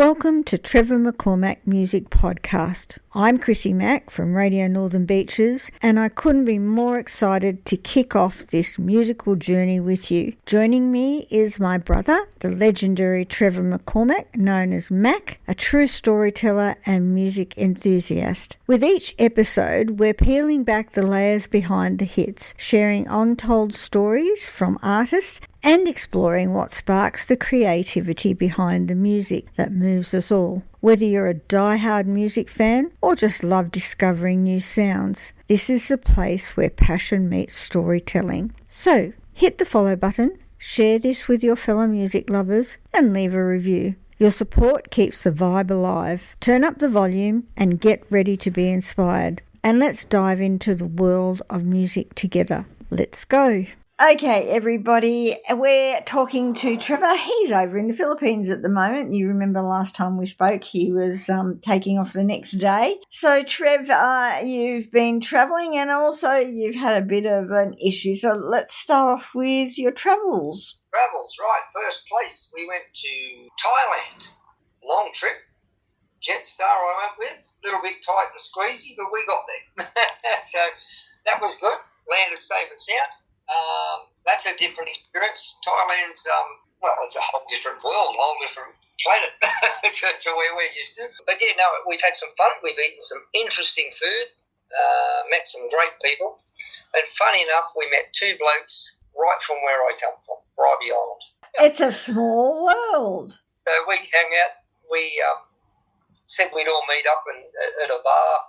Welcome to Trevor McCormack Music Podcast. I'm Chrissy Mack from Radio Northern Beaches, and I couldn't be more excited to kick off this musical journey with you. Joining me is my brother, the legendary Trevor McCormack, known as Mac, a true storyteller and music enthusiast. With each episode, we're peeling back the layers behind the hits, sharing untold stories from artists and exploring what sparks the creativity behind the music that moves us all. Whether you're a die-hard music fan or just love discovering new sounds, this is the place where passion meets storytelling. So, hit the follow button, share this with your fellow music lovers, and leave a review. Your support keeps the vibe alive. Turn up the volume and get ready to be inspired. And let's dive into the world of music together. Let's go. Okay, everybody, we're talking to Trevor. He's over in the Philippines at the moment. You remember last time we spoke, he was taking off the next day. So, Trev, you've been travelling and also you've had a bit of an issue. So let's start off with your travels. Travels, right. First place, we went to Thailand. Long trip. Jetstar I went with. A little bit tight and squeezy, but we got there. So that was good. Landed safe and sound. That's a different experience. Thailand's, it's a whole different world, a whole different planet to where we're used to. But yeah, no, we've had some fun. We've eaten some interesting food, met some great people. And funny enough, we met two blokes right from where I come from, Bribey Island. It's a small world. So we hung out. We said we'd all meet up at a bar.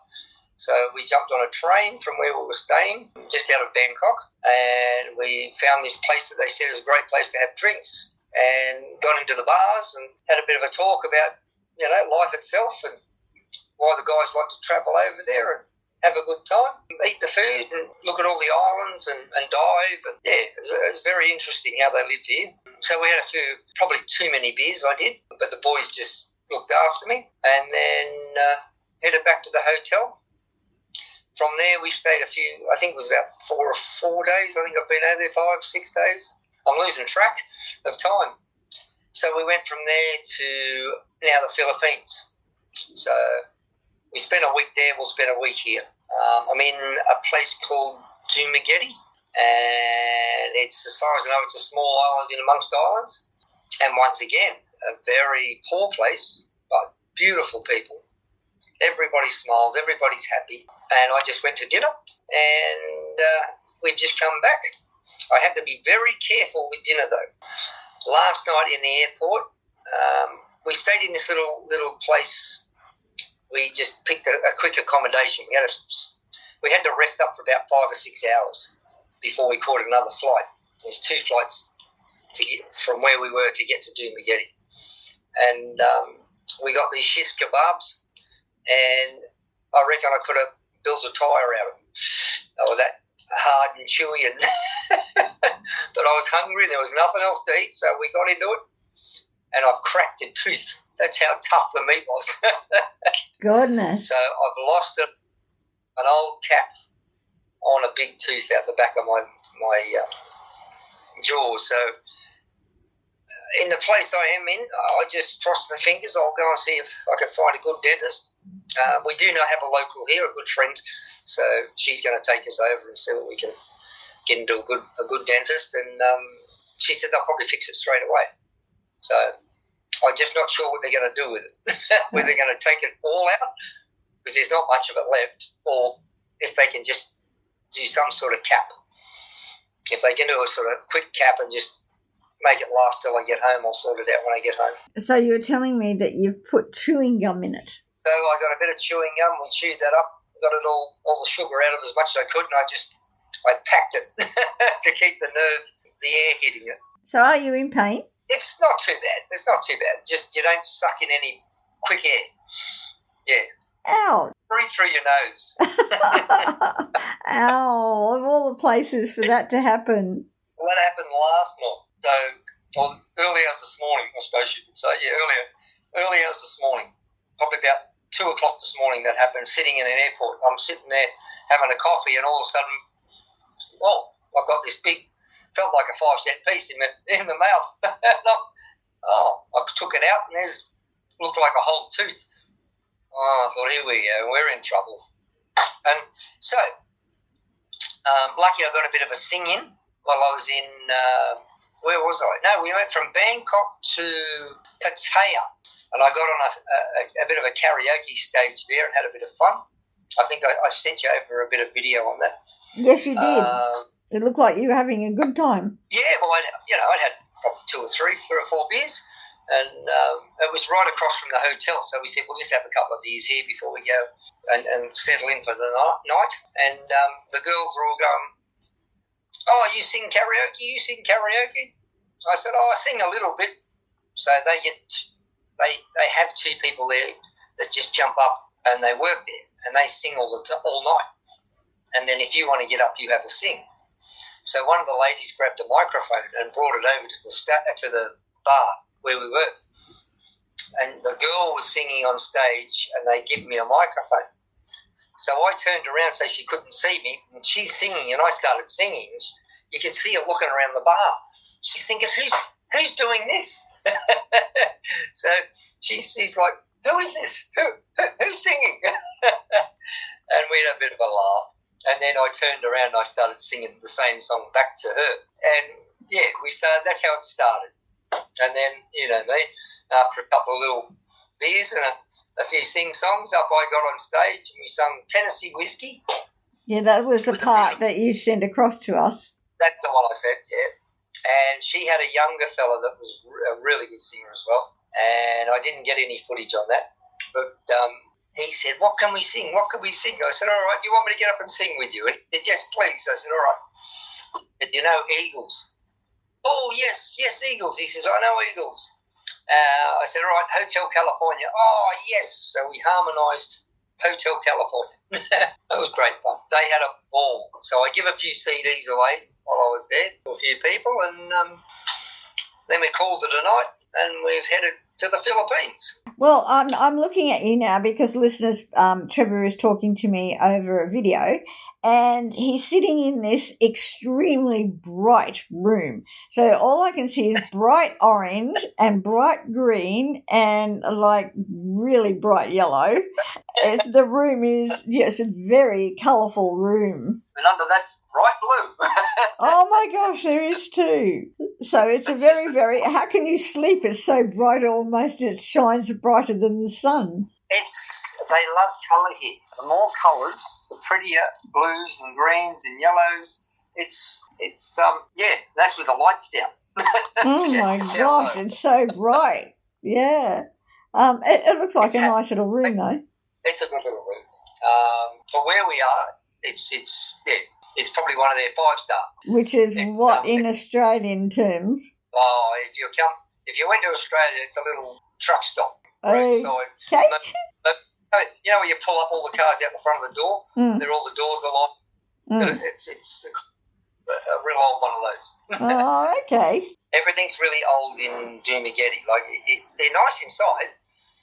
So we jumped on a train from where we were staying, just out of Bangkok, and we found this place that they said was a great place to have drinks, and got into the bars and had a bit of a talk about, life itself and why the guys like to travel over there and have a good time, eat the food and look at all the islands and dive. And yeah, it was very interesting how they lived here. So we had a few, probably too many beers I did, but the boys just looked after me, and then headed back to the hotel. From there, we stayed I think it was about 4 days. I think I've been over there 5, 6 days. I'm losing track of time. So we went from there to now the Philippines. So we spent a week there, we'll spend a week here. I'm in a place called Dumaguete, and it's, as far as I know, it's a small island in amongst islands. And once again, a very poor place, but beautiful people. Everybody smiles, everybody's happy. And I just went to dinner, and we've just come back. I had to be very careful with dinner, though. Last night in the airport, we stayed in this little place. We just picked a quick accommodation. We had to rest up for about 5 or 6 hours before we caught another flight. There's 2 flights to get from where we were to get to Dumaguete. And we got these shish kebabs, and I reckon I could have built a tyre out of them. They were that hard and chewy, and but I was hungry and there was nothing else to eat, so we got into it, and I've cracked a tooth. That's how tough the meat was. Goodness. So I've lost an old cap on a big tooth out the back of my jaw. So in the place I am in, I just cross my fingers. I'll go and see if I can find a good dentist. We do not have a local here, a good friend, so she's going to take us over and see what we can get into a good dentist. And she said they'll probably fix it straight away. So I'm just not sure what they're going to do with it. Whether they're going to take it all out, because there's not much of it left, or if they can just do some sort of cap. If they can do a sort of quick cap and just make it last till I get home, I'll sort it out when I get home. So you were telling me that you've put chewing gum in it. So I got a bit of chewing gum, we chewed that up, got it all the sugar out of it as much as I could, and I packed it to keep the air hitting it. So are you in pain? It's not too bad. It's not too bad. Just you don't suck in any quick air. Yeah. Ow. Breathe through your nose. Ow. Of all the places for that to happen. Well, that happened last night. So, early hours this morning, I suppose you could say. Yeah, early hours this morning. Probably about 2 o'clock this morning that happened, sitting in an airport. I'm sitting there having a coffee, and all of a sudden, I've got this big, felt like a 5-cent piece in the mouth. I took it out, and there's looked like a whole tooth. Oh, I thought, here we go, we're in trouble. And so, lucky I got a bit of a sing in while I was in, where was I? No, we went from Bangkok to Pattaya, and I got on a bit of a karaoke stage there and had a bit of fun. I think I sent you over a bit of video on that. Yes, you did. It looked like you were having a good time. Yeah, well, I'd had probably 3 or 4 beers, and it was right across from the hotel. So we said, we'll just have a couple of beers here before we go and settle in for the night. And the girls were all going, oh, you sing karaoke? You sing karaoke? I said, oh, I sing a little bit. So they have 2 people there that just jump up and they work there and they sing all night. And then if you want to get up, you have a sing. So one of the ladies grabbed a microphone and brought it over to the bar where we were. And the girl was singing on stage and they give me a microphone. So I turned around so she couldn't see me, and she's singing and I started singing. You could see her looking around the bar. She's thinking, who's doing this? So she's like, who is this? Who's singing? And we had a bit of a laugh. And then I turned around and I started singing the same song back to her. And, yeah, that's how it started. And then, you know me, after a couple of little beers and a few sing-songs, up I got on stage and we sung Tennessee Whiskey. Yeah, that was the part that you sent across to us. That's the one I said, yeah. And she had a younger fella that was a really good singer as well. And I didn't get any footage on that. But he said, what can we sing? What can we sing? I said, all right, you want me to get up and sing with you? And he said, yes, please. I said, all right. And you know Eagles? Oh, yes, Eagles. He says, I know Eagles. I said, all right, Hotel California. Oh, yes. So we harmonised Hotel California. That was great fun. They had a ball. So I give a few CDs away while I was there to a few people, and then we called it a night, and we've headed to the Philippines. Well, I'm looking at you now because listeners, Trevor is talking to me over a video, and he's sitting in this extremely bright room. So all I can see is bright orange and bright green and like really bright yellow. The room is, yes, a very colourful room. And under that's bright blue. Oh my gosh, there is too. So it's a very, very, how can you sleep? It's so bright almost it shines brighter than the sun. They love colour here. The more colours, the prettier blues and greens and yellows. It's that's with the lights down. Oh my gosh, it's so bright. Yeah. It looks like a nice little room though. It's a good little room. For where we are, it's probably one of their 5-star. Which is what in Australian terms? Oh, if you went to Australia, it's a little truck stop. Okay. But you know when you pull up all the cars out the front of the door? All the doors are locked. It's a real old one of those. Oh, okay. Everything's really old in Dumageddon. Like they're nice inside,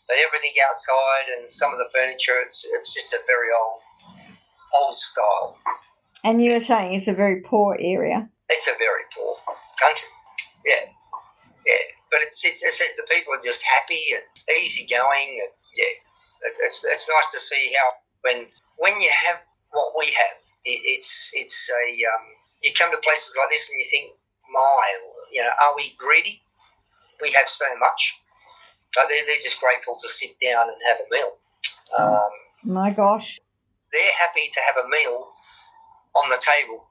but everything outside and some of the furniture, it's just a very old style. And you were saying it's a very poor area. It's a very poor country. Yeah. But it's the people are just happy and easygoing. And it's nice to see how when you have what we have, it's you come to places like this and you think, are we greedy? We have so much. But they're just grateful to sit down and have a meal. My gosh. They're happy to have a meal on the table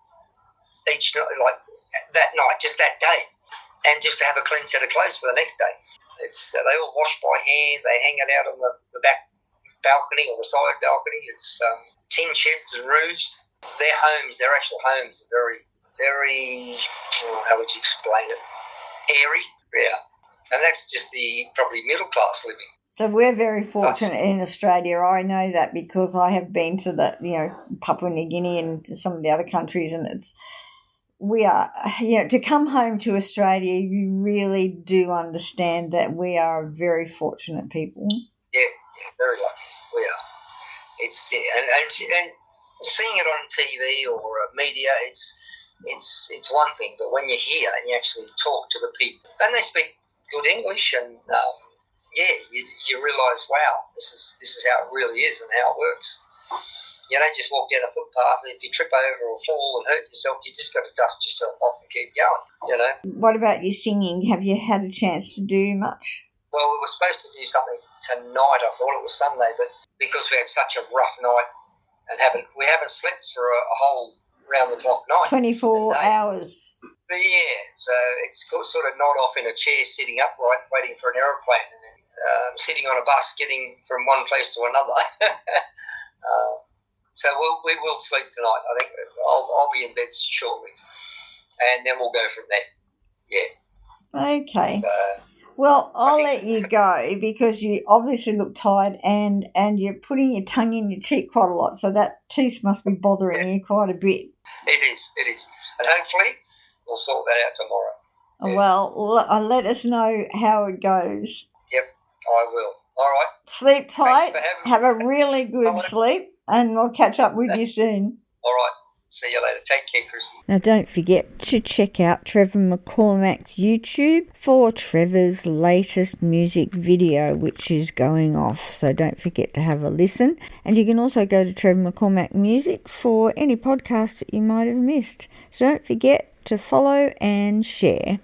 each night, like that night, just that day, and just to have a clean set of clothes for the next day. They all wash by hand. They hang it out on the back balcony or the side balcony. It's tin sheds and roofs. Their homes, their actual homes, are very, very. How would you explain it? Airy, yeah. And that's just the probably middle class living. So we're very fortunate in Australia. I know that because I have been to Papua New Guinea and to some of the other countries, and we are, to come home to Australia, you really do understand that we are very fortunate people. Yeah, very lucky. We are. It's and seeing it on TV or media, it's one thing, but when you're here and you actually talk to the people, and they speak good English and you realise, wow, this is how it really is and how it works. You don't just walk down a footpath, and if you trip over or fall and hurt yourself, you just got to dust yourself off and keep going, you know. What about your singing? Have you had a chance to do much? Well, we were supposed to do something tonight. I thought it was Sunday, but because we had such a rough night and we haven't slept for a whole round-the-clock night. 24 hours. But yeah, so it's sort of not off in a chair sitting upright waiting for an aeroplane and then sitting on a bus getting from one place to another. So we will sleep tonight. I think I'll be in bed shortly, and then we'll go from there. Yeah. Okay. So, well, I'll let you go because you obviously look tired and you're putting your tongue in your cheek quite a lot, so that tooth must be bothering you quite a bit. It is. And hopefully we'll sort that out tomorrow. Yeah. Well, let us know how it goes. Yep, I will. All right. Sleep tight. Have a really good sleep, and we'll catch up with you soon. All right. See you later. Take care, Chris. Now, don't forget to check out Trevor McCormack's YouTube for Trevor's latest music video, which is going off. So don't forget to have a listen. And you can also go to Trevor McCormack Music for any podcasts that you might have missed. So don't forget to follow and share.